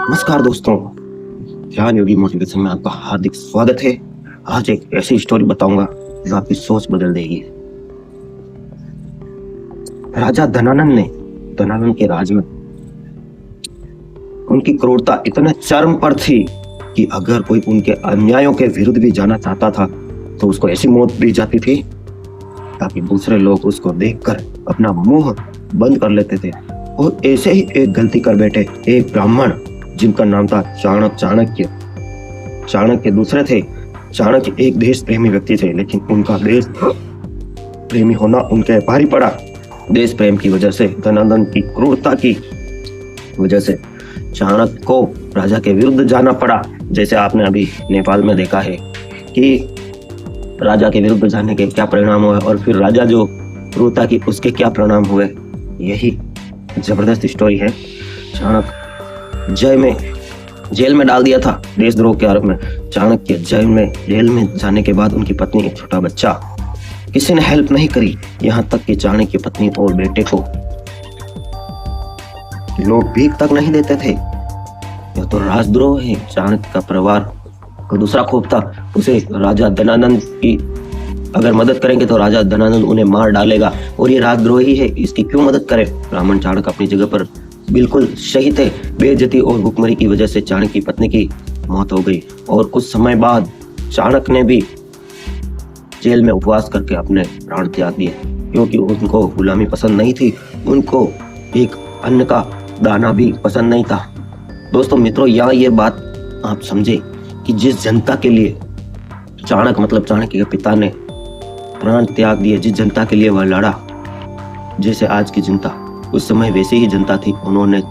नमस्कार दोस्तों, ज्ञान योगी मोटिवेशन में आपका हार्दिक स्वागत है। आज एक ऐसी स्टोरी बताऊंगा जो आपकी सोच बदल देगी। राजा धनानंद के राज में उनकी क्रूरता इतने चरम पर थी कि अगर कोई उनके अन्यायों के विरुद्ध भी जाना चाहता था तो उसको ऐसी मौत दी जाती थी ताकि दूसरे लोग उसको देखकर अपना मुंह बंद कर लेते थे। और ऐसे ही एक गलती कर बैठे एक ब्राह्मण जिनका नाम था चाणक्य दूसरे थे। चाणक्य एक देश प्रेमी व्यक्ति थे, लेकिन उनका देश प्रेमी होना उनके भारी पड़ा। देश प्रेम की वजह से, धनानंद की क्रूरता की वजह से चाणक्य को राजा के विरुद्ध जाना पड़ा। जैसे आपने अभी नेपाल में देखा है कि राजा के विरुद्ध जाने के क्या परिणाम हुए और फिर राजा जो क्रूरता की उसके क्या परिणाम हुए। यही जबरदस्त स्टोरी है। चाणक्य जेल में डाल दिया था देशद्रोह के आरोप में। चाणक्य जेल में जाने के बाद उनकी पत्नी, एक छोटा बच्चा, किसी ने हेल्प नहीं करी। यहाँ तक कि चाणक्य की पत्नी और बेटे को लोग भीख तक नहीं देते थे। यह तो राजद्रोह है। चाणक्य का परिवार को दूसरा खोप था, उसे राजा धनानंद की अगर मदद करेंगे तो राजा धनानंद उन्हें मार डालेगा और ये राजद्रोही है, इसकी क्यों मदद करे। ब्राह्मण चाणक्य अपनी जगह पर बिल्कुल सही थे। बेइज्जती और भुखमरी की वजह से चाणक्य की पत्नी की मौत हो गई और कुछ समय बाद चाणक्य ने भी जेल में उपवास करके अपने प्राण त्याग दिए, क्योंकि उनको गुलामी पसंद नहीं थी, उनको एक अन्न का दाना भी पसंद नहीं था। दोस्तों मित्रों, यहाँ ये बात आप समझे कि जिस जनता के लिए चाणक्य के पिता ने प्राण त्याग दिए, जिस जनता के लिए वह लड़ा, जैसे आज की जनता, उस समय वैसे ही जनता थी। उन्होंने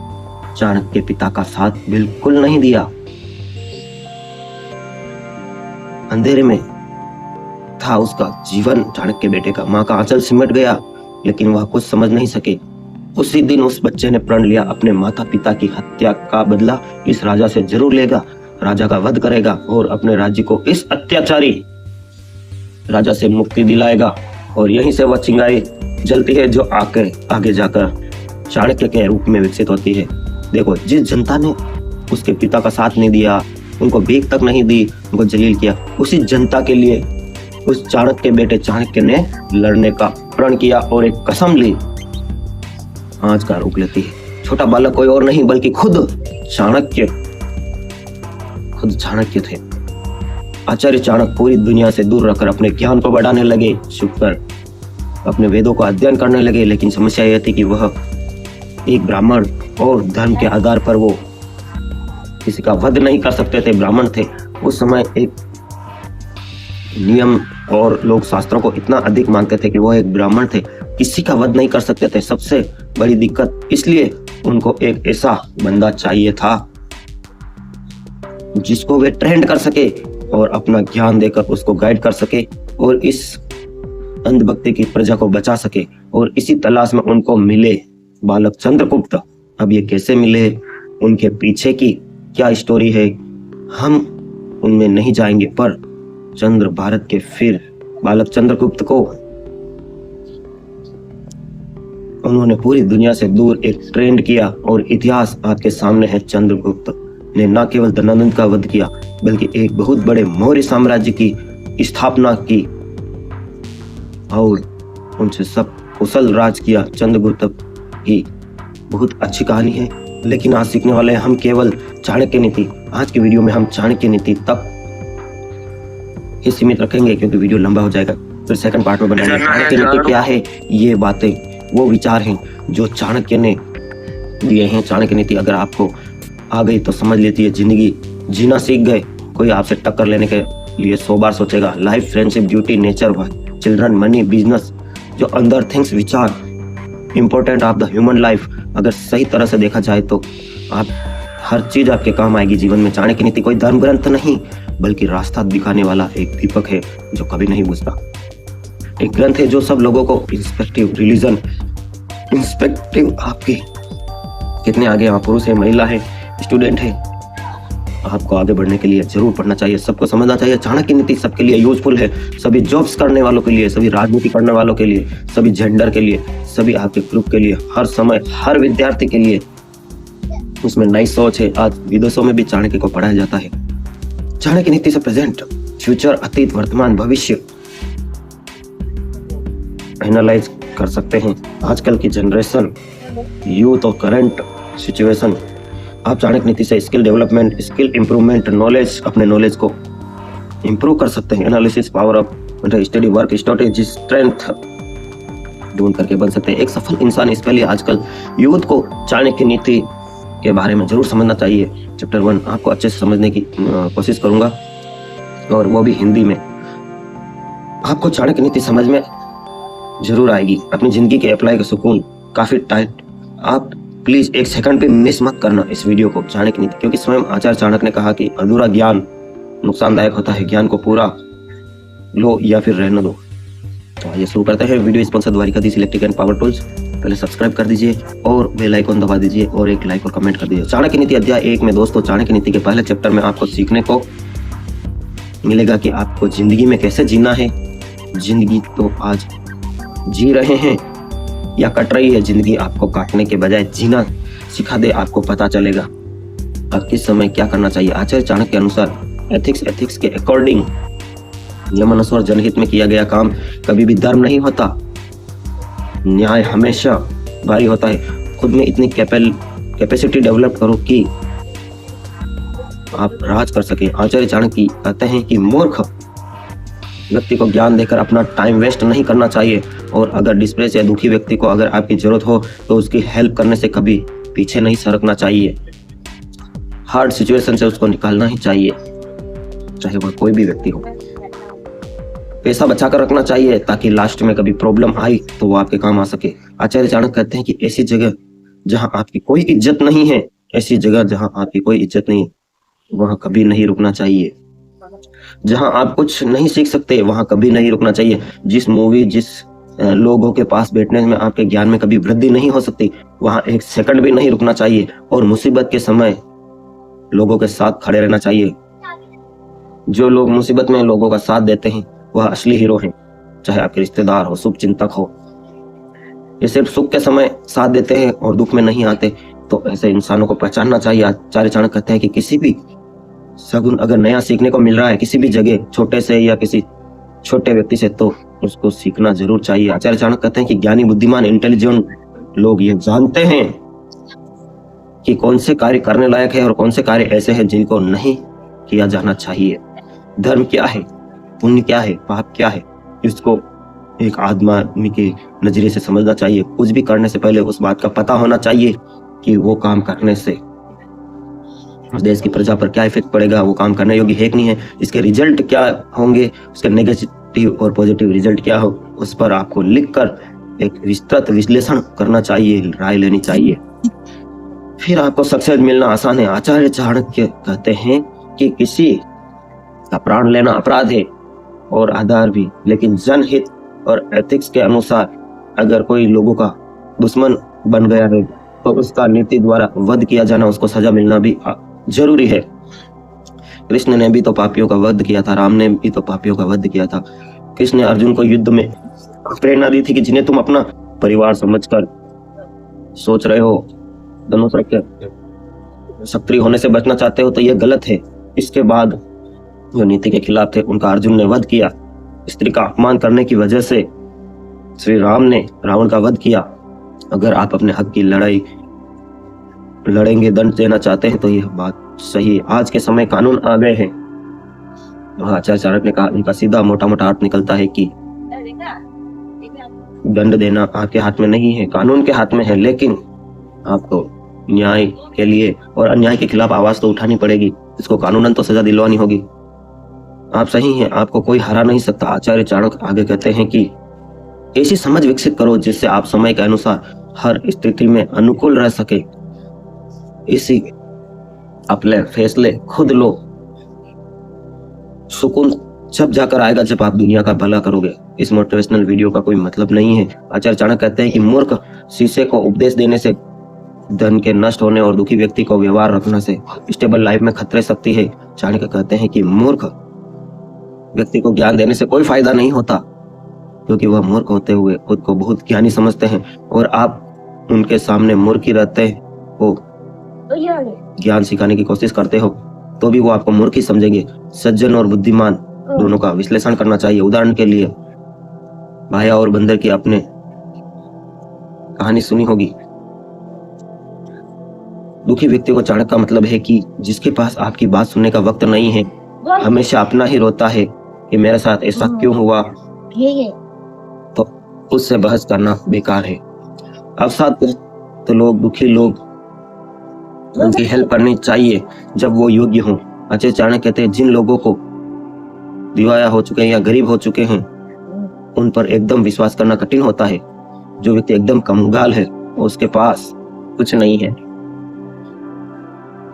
चाणक्य के पिता का साथ बिल्कुल नहीं दिया। अंधेरे में था उसका जीवन। चाणक्य के बेटे का माँ का आंचल सिमट गया, लेकिन वह कुछ समझ नहीं सके। उसी दिन उस बच्चे ने प्रण लिया, अपने माता पिता की हत्या का बदला इस राजा से जरूर लेगा, राजा का वध करेगा और अपने राज्य को इस अत्याचारी राजा से मुक्ति दिलाएगा। और यहीं से वह चिंगारी जलती है जो आगे जाकर चाणक्य के रूप में विकसित होती है। देखो, जिस जनता ने उसके पिता का साथ नहीं दिया, उनको भीख तक नहीं दी, उनको जलील किया, उसी जनता के लिए उस चाणक्य के बेटे चाणक्य ने लड़ने का प्रण किया और एक कसम ली। आज का रूप लेती है। छोटा बालक कोई और नहीं बल्कि खुद चाणक्य थे। आचार्य चाणक्य पूरी दुनिया से दूर रहकर अपने ज्ञान को बढ़ाने लगे, छुपकर अपने वेदों को अध्ययन करने लगे। लेकिन समस्या यह थी कि वह एक ब्राह्मण और धर्म के आधार पर वो किसी का वध नहीं कर सकते थे। ब्राह्मण थे उस समय, एक नियम और लोग शास्त्रों को इतना अधिक मानते थे कि वो एक ब्राह्मण थे, किसी का वध नहीं कर सकते थे। सबसे बड़ी दिक्कत इसलिए उनको एक ऐसा बंदा चाहिए था जिसको वे ट्रेंड कर सके और अपना ज्ञान देकर उसको गाइड कर सके और इस अंधभक्ति की प्रजा को बचा सके। और इसी तलाश में उनको मिले बालक चंद्रगुप्त। अब ये कैसे मिले, उनके पीछे की क्या स्टोरी है, हम उनमें नहीं जाएंगे, पर भारत के फिर बालक चंद्रगुप्त को उन्होंने पूरी दुनिया से दूर एक ट्रेंड किया और इतिहास आपके सामने है। चंद्रगुप्त ने न केवल धनानंद का वध किया बल्कि एक बहुत बड़े मौर्य साम्राज्य की स्थापना की और उनसे सब कुशल राज किया। चंद्रगुप्त की बहुत अच्छी कहानी है, लेकिन आज सीखने वाले हम केवल चाणक्य नीति। आज की वीडियो में हम चाणक्य नीति तक ही सीमित रखेंगे क्योंकि वीडियो लंबा हो जाएगा। फिर सेकंड पार्ट में बनाएंगे चाणक्य नीति क्या है। ये बातें, वो विचार हैं जो चाणक्य ने दिए हैं। चाणक्य नीति अगर आपको आ गई तो समझ लेती है जिंदगी जीना सीख गए। कोई आपसे टक्कर लेने के लिए 100 बार सोचेगा। Life, friendship, duty, nature, children, money, business, जो अंदर थिंग्स, विचार important of the human life, अगर सही तरह से देखा जाए तो आप हर चीज आपके काम आएगी जीवन में। चाणक्य नीति कोई धर्म ग्रंथ नहीं बल्कि रास्ता दिखाने वाला एक दीपक है जो कभी नहीं बुझता। एक ग्रंथ है जो सब लोगों को इंस्पेक्टिव आपके कितने आगे आप पुरुष है, महिला है, स्टूडेंट है, आपको आगे बढ़ने के लिए जरूर पढ़ना चाहिए, सबको समझना चाहिए। चाणक्य नीति सबके लिए यूजफुल है, सभी जॉब्स करने वालों के लिए, सभी राजनीति करने वालों के लिए, सभी जेंडर के लिए, सभी आपके ग्रुप के लिए, हर समय हर विद्यार्थी के लिए उसमें नई सोच है। आज विदेशों में भी चाणक्य को पढ़ाया जाता है। चाणक्य नीति से प्रेजेंट, फ्यूचर, अतीत, वर्तमान, भविष्य एनालाइज कर सकते हैं। आजकल की जनरेशन, यूथ और करंट सिचुएशन। आप चाणक्य नीति से skill development, skill improvement, knowledge, अपने नॉलेज को इंप्रूव कर सकते हैं। Analysis, power up, study, work, strategy, strength ढूंढ करके बन सकते हैं एक सफल इंसान। इसके लिए आजकल यूथ को चाणक्य नीति के बारे में जरूर समझना चाहिए। चैप्टर 1 आपको अच्छे से समझने की कोशिश करूंगा, और वो भी हिंदी में। आपको चाणक्य नीति समझ में जरूर आएगी। अपनी जिंदगी के अप्लाई का सुकून काफी टाइट। आप प्लीज एक सेकंड पे मिस मत करना इस वीडियो को, चाणक्य नीति, क्योंकि स्वयं आचार्य चाणक्य ने कहा कि अधूरा ज्ञान नुकसानदायक होता है, ज्ञान को पूरा लो या फिर रहने दो। तो आइए शुरू करते हैं। Video sponsor Dwarkadhish electric and power tools. पहले सब्सक्राइब कर दीजिए और बेल आइकन दबा दीजिए और एक लाइक और कमेंट कर दीजिए। चाणक्य नीति अध्याय 1 में दोस्तों, चाणक्य नीति के पहले चैप्टर में आपको सीखने को मिलेगा कि आपको जिंदगी में कैसे जीना है। जिंदगी तो आज जी रहे हैं या कट रही है, जिंदगी आपको काटने के बजाय जीना सिखा दे। आपको पता चलेगा अब किस समय क्या करना चाहिए। आचार्य चाणक्य के अनुसार एथिक्स के अकॉर्डिंग नियमानुसार जनहित में किया गया काम कभी भी धर्म नहीं होता। न्याय हमेशा भारी होता है। खुद में इतनी कैपेसिटी डेवलप करो कि आप राज कर सके। आचार्य चाणक्य कहते हैं कि मूर्ख व्यक्ति को ज्ञान देकर अपना टाइम वेस्ट नहीं करना चाहिए, और अगर डिस्प्रेस या दुखी व्यक्ति को अगर आपकी जरूरत हो तो उसकी हेल्प करने से कभी पीछे नहीं सरकना चाहिए। हार्ड सिचुएशन से उसको निकालना ही चाहिए, चाहे वह कोई भी व्यक्ति हो। पैसा बचा कर रखना चाहिए ताकि लास्ट में कभी प्रॉब्लम आई तो वो आपके काम आ सके। आचार्य चाणक्य कहते हैं कि ऐसी जगह जहां आपकी कोई इज्जत नहीं है, ऐसी जगह जहां आपकी कोई इज्जत नहीं, वहां कभी नहीं रुकना चाहिए। जहां आप कुछ नहीं सीख सकते वहां कभी नहीं रुकना चाहिए। जिस मूवी, जिस लोगों के पास बैठने में आपके ज्ञान में कभी वृद्धि नहीं हो सकती, वहां एक सेकंड भी नहीं रुकना चाहिए। और मुसीबत के समय लोगों के साथ खड़े रहना चाहिए। जो लोग मुसीबत में लोगों का साथ देते हैं वह असली हीरो हैं, चाहे आपके रिश्तेदार हो, शुभ चिंतक हो। ये सिर्फ सुख के समय साथ देते हैं और दुख में नहीं आते, तो ऐसे इंसानों को पहचानना चाहिए। आचार्य चाणक्य कहते हैं कि किसी भी सगुन अगर नया सीखने को मिल रहा है किसी भी जगह, छोटे से या किसी छोटे व्यक्ति से, तो उसको सीखना जरूर चाहिए। आचार्य चाणक्य कहते हैं कि ज्ञानी, बुद्धिमान, इंटेलिजेंट लोग ये जानते हैं कि कौन से कार्य करने लायक है और कौन से कार्य ऐसे हैं जिनको नहीं किया जाना चाहिए। धर्म क्या है, पुण्य क्या है, पाप क्या है, इसको एक आदमी के नजरिए से समझना चाहिए। कुछ भी करने से पहले उस बात का पता होना चाहिए कि वो काम करने से देश की प्रजा पर क्या इफेक्ट पड़ेगा, वो काम करने योग्य है कि नहीं है, इसके रिजल्ट क्या होंगे, उसके नेगेटिव और पॉजिटिव रिजल्ट क्या हो, उस पर आपको लिखकर एक विस्तृत विश्लेषण करना चाहिए, राय लेनी चाहिए, फिर आपको सक्सेस मिलना आसान है। आचार्य चाणक्य कहते हैं कि किसी का प्राण लेना अपराध है और आधार भी, लेकिन जनहित और एथिक्स के अनुसार अगर कोई लोगों का दुश्मन बन गया है तो उसका नीति द्वारा वध किया जाना, उसको सजा मिलना भी जरूरी है। कृष्ण ने भी तो पापियों का वध किया था, राम ने भी तो पापियों का वध किया था। कृष्ण ने अर्जुन को युद्ध में प्रेरणा दी थी कि जिन्हें तुम अपना परिवार समझकर सोच रहे हो, धनुष रख के क्षत्रिय होने से बचना चाहते हो, तो यह गलत है। इसके बाद जो नीति के खिलाफ थे उनका अर्जुन ने वध किया। स्त्री का अपमान करने की वजह से श्री राम ने रावण का वध किया। अगर आप अपने हक की लड़ाई लड़ेंगे, दंड देना चाहते हैं, तो यह बात सही है। आज के समय कानून आ गए हैं। आचार्य चाणक्य ने कहा, इनका सीधा मोटा मोटा अर्थ निकलता है कि दंड देना आपके हाथ में नहीं है, कानून के हाथ में है, लेकिन आपको न्याय के लिए और अन्याय के खिलाफ आवाज तो उठानी पड़ेगी। इसको कानूनन तो सजा दिलवानी होगी। आप सही हैं, आपको कोई हरा नहीं सकता। आचार्य चाणक्य आगे कहते हैं कि ऐसी समझ विकसित करो जिससे आप समय के अनुसार हर स्थिति में अनुकूल रह सके। इसी अपने फैसले खुद लो। सुकून जब जाकर आएगा जब आप दुनिया का भला करोगे। इस मोटिवेशनल वीडियो का कोई मतलब नहीं है। आचार्य चाणक्य कहते हैं कि मूर्ख शीशे को उपदेश देने से, धन के नष्ट होने और दुखी व्यक्ति को व्यवहार रखने से स्टेबल लाइफ में खतरे सकती है। चाणक्य कहते हैं कि मूर्ख व्यक्ति को ज्ञान देने से कोई फायदा नहीं होता, क्योंकि वह मूर्ख होते हुए खुद को बहुत ज्ञानी समझते हैं और आप उनके सामने मूर्ख ही रहते हो। ज्ञान सिखाने की कोशिश करते हो तो भी वो आपको मूर्ख ही समझेंगे। सज्जन और बुद्धिमान दोनों का विश्लेषण करना चाहिए। उदाहरण के लिए भाया और बंदर की आपने कहानी सुनी होगी। दुखी व्यक्ति को चाणक्य का मतलब है कि जिसके पास आपकी बात सुनने का वक्त नहीं है, हमेशा अपना ही रोता है कि मेरे साथ ऐसा क्यों हुआ, तो उससे बहस करना बेकार है। अवसाद तो लोग, दुखी लोग, उनकी हेल्प करनी चाहिए जब वो योग्य हों। आचार्य चाणक्य कहते हैं जिन लोगों को दिवाया हो चुके हैं या गरीब हो चुके हैं उन पर एकदम विश्वास करना कठिन होता है। जो व्यक्ति एकदम कंगाल है, उसके पास कुछ नहीं है,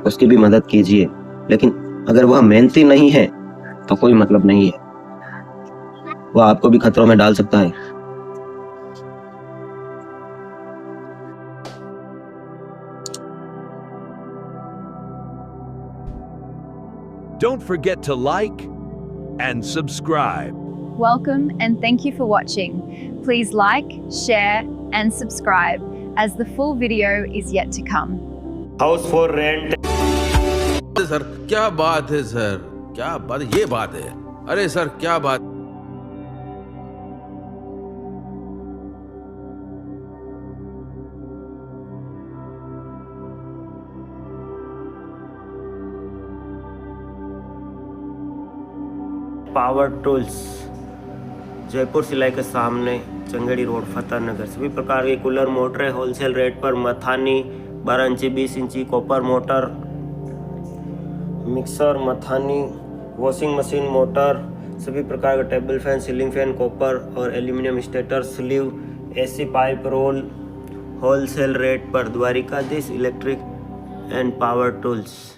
उसकी भी मदद कीजिए। लेकिन अगर वह मेहनती नहीं है तो कोई मतलब नहीं है, वह आपको भी खतरों में डाल सकता है। Don't forget to like and subscribe. Welcome and thank you for watching. Please like, share and subscribe as the full video is yet to come. House for rent. Sir क्या बात है सर, क्या बात, ये बात है, अरे सर क्या बात। पावर टूल्स, जयपुर सिलाई के सामने, चंगेड़ी रोड, फतेहनगर। सभी प्रकार की कूलर मोटरें होलसेल रेट पर, मथानी 12 इंची 20 इंची कॉपर मोटर, मिक्सर, मथानी, वॉशिंग मशीन मोटर, सभी प्रकार के table fan, ceiling fan, copper और aluminium stator, sleeve, AC pipe roll, wholesale rate पर। Dwarkadhish electric and power tools.